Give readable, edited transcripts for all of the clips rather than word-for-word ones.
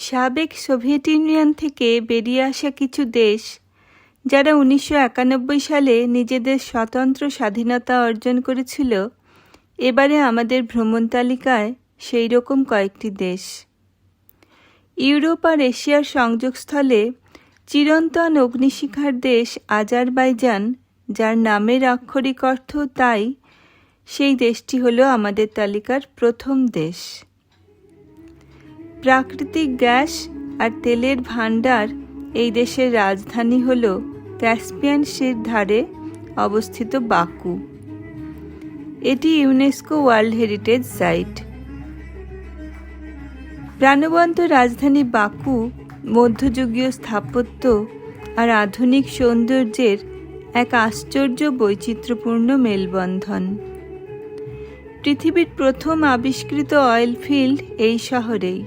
সাবেক Soviet union থেকে বেরিয়ে আসা কিছু দেশ যারা 1991 সালে নিজেদের স্বতন্ত্র স্বাধীনতা অর্জন করেছিল, এবারে আমাদের ভ্রমণ তালিকায় সেই রকম কয়েকটি দেশ। ইউরোপ আর এশিয়ার সংযোগস্থলে চিরন্তন অগ্নিশিখার দেশ আজারবাইজান, যার নামের আক্ষরিক অর্থ তাই, সেই দেশটি হলো আমাদের তালিকার প্রথম দেশ। প্রাকৃতিক গ্যাস আর তেলের ভাণ্ডার এই দেশের রাজধানী হল ক্যাসপিয়ান সির ধারে অবস্থিত বাকু। এটি ইউনেস্কো ওয়ার্ল্ড হেরিটেজ সাইট। প্রাণবন্ত রাজধানী বাকু মধ্যযুগীয় স্থাপত্য আর আধুনিক সৌন্দর্যের এক আশ্চর্য বৈচিত্র্যপূর্ণ মেলবন্ধন। পৃথিবীর প্রথম আবিষ্কৃত অয়েল ফিল্ড এই শহরেই।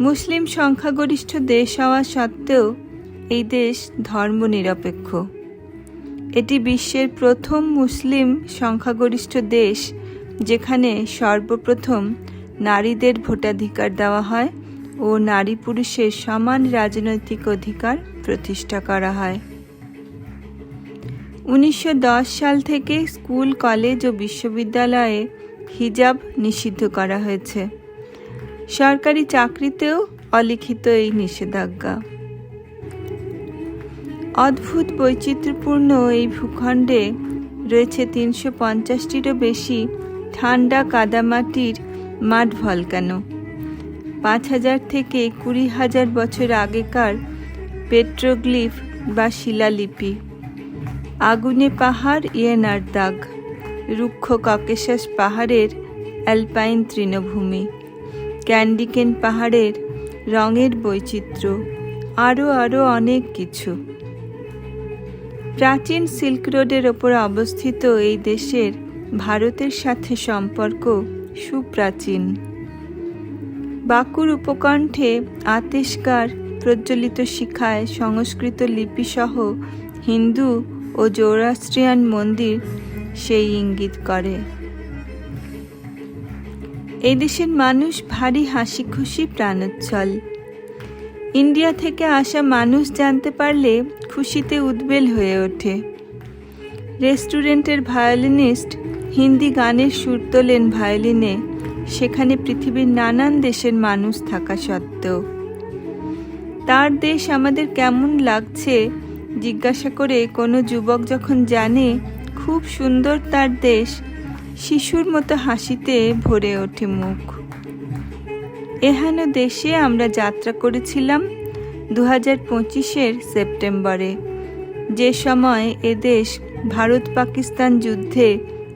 মুসলিম সংখ্যাগরিষ্ঠ দেশ হওয়া সত্ত্বেও এই দেশ ধর্মনিরপেক্ষ। এটি বিশ্বের প্রথম মুসলিম সংখ্যাগরিষ্ঠ দেশ যেখানে সর্বপ্রথম নারীদের ভোটাধিকার দেওয়া হয় ও নারী পুরুষের সমান রাজনৈতিক অধিকার প্রতিষ্ঠা করা হয়। 1910 সাল থেকে স্কুল, কলেজ ও বিশ্ববিদ্যালয়ে হিজাব নিষিদ্ধ করা হয়েছে। সরকারি চাকরিতেও অলিখিত এই নিষেধাজ্ঞা। অদ্ভুত বৈচিত্র্যপূর্ণ এই ভূখণ্ডে রয়েছে 350টিরও বেশি ঠান্ডা কাদামাটির মাড ভলকানো, 5000 থেকে 20,000 বছর আগেকার পেট্রোগ্লিফ বা শিলালিপি, আগুনে পাহাড় ইয়েনার দাগ, রুক্ষ ককেশাস পাহাড়ের অ্যালপাইন তৃণভূমি, ক্যান্ডিকেন পাহাড়ের রঙের বৈচিত্র্য, আরও অনেক কিছু। প্রাচীন সিল্ক রোডের ওপর অবস্থিত এই দেশের ভারতের সাথে সম্পর্ক সুপ্রাচীন। বাকুর উপকণ্ঠে আতেশগার প্রজ্বলিত শিখায় সংস্কৃত লিপিসহ হিন্দু ও জোরাস্ট্রিয়ান মন্দির সেই ইঙ্গিত করে। এই দেশের মানুষ ভারী হাসি খুশি, প্রাণোচ্ছল। ইন্ডিয়া থেকে আসা মানুষ জানতে পারলে খুশিতে উদ্বেল হয়ে ওঠে। রেস্টুরেন্টের ভায়োলিনিস্ট হিন্দি গানের সুর তোলেন ভায়োলিনে, সেখানে পৃথিবীর নানান দেশের মানুষ থাকা সত্ত্বেও। তার দেশ আমাদের কেমন লাগছে জিজ্ঞাসা করে কোনো যুবক যখন জানে খুব সুন্দর তার দেশ, শিশুর মতো হাসিতে ভরে ওঠে মুখ। এহেন দেশে আমরা যাত্রা করেছিলাম 2025-এর সেপ্টেম্বরে, যে সময় এদেশ ভারত পাকিস্তান যুদ্ধে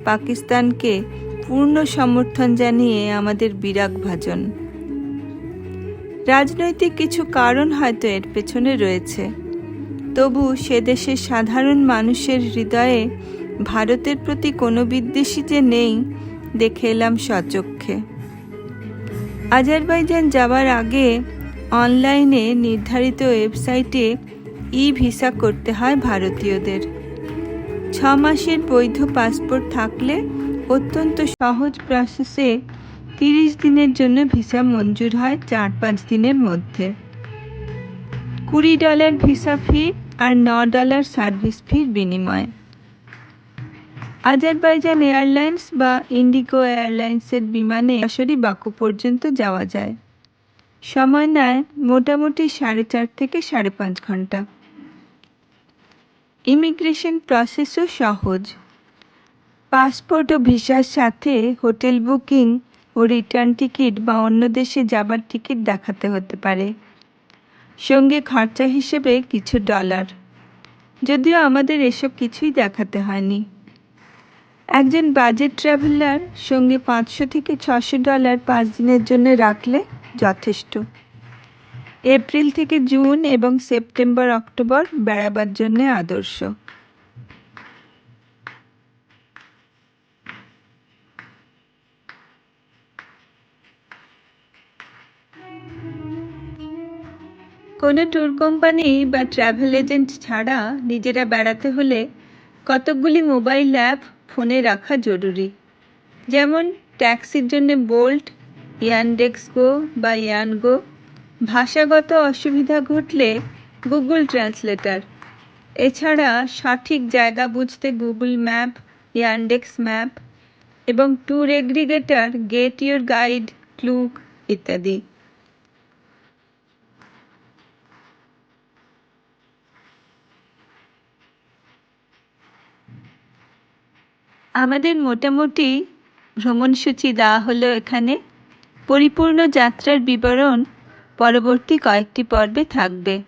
পাকিস্তানকে পূর্ণ সমর্থন জানিয়ে আমাদের বিরাগভাজন। রাজনৈতিক কিছু কারণ হয়তো এর পেছনে রয়েছে, তবু সে দেশের সাধারণ মানুষের হৃদয়ে ভারতের প্রতি কোনো বিদ্বেষী যে নেই দেখে এলাম স্বচক্ষে। আজারবাইজান যাওয়ার আগে অনলাইনে নির্ধারিত ওয়েবসাইটে ভিসা করতে হয় ভারতীয়দের। 6 মাসের বৈধ পাসপোর্ট থাকলে অত্যন্ত সহজ প্রসেসে 30 দিনের জন্য ভিসা মঞ্জুর হয় 4-5 দিনের মধ্যে। $20 ভিসা ফি আর $9 সার্ভিস ফির বিনিময়ে। আজারবাইজান এয়ারলাইন্স বা ইন্ডিগো এয়ারলাইন্সের বিমানে সরাসরি বাকু পর্যন্ত যাওয়া যায়। সময় নেয় মোটামুটি 4.5 থেকে 5.5 ঘন্টা। ইমিগ্রেশন প্রসেসও সহজ। পাসপোর্ট ও ভিসার সাথে হোটেল বুকিং ও রিটার্ন টিকিট বা অন্য দেশে যাবার টিকিট দেখাতে হতে পারে, সঙ্গে খরচা হিসেবে কিছু ডলার, যদিও আমাদের এসব কিছুই দেখাতে হয়নি। একজন বাজেট ট্রাভেলার সঙ্গে $500 থেকে $600 5 দিনের জন্য রাখলে যথেষ্ট। এপ্রিল থেকে জুন এবং সেপ্টেম্বর অক্টোবর বেড়াবার জন্য আদর্শ। কোনো ট্যুর কোম্পানি বা ট্রাভেল এজেন্ট ছাড়া নিজেরা বেড়াতে হলে কতকগুলি মোবাইল অ্যাপ ফোনে রাখা জরুরি। যেমন ট্যাক্সির জন্য বোল্ট, ইয়ানডেক্স গো বা ইয়ানগো, ভাষাগত অসুবিধা ঘটলে গুগল ট্রান্সলেটর, এছাড়া সঠিক জায়গা বুঝতে গুগল ম্যাপ, ইয়ানডেক্স ম্যাপ এবং tour aggregator get your guide, Glück ইত্যাদি। আমাদের মোটামুটি ভ্রমণসূচি দেওয়া হলো এখানে। পরিপূর্ণ যাত্রার বিবরণ পরবর্তী কয়েকটি পর্বে থাকবে।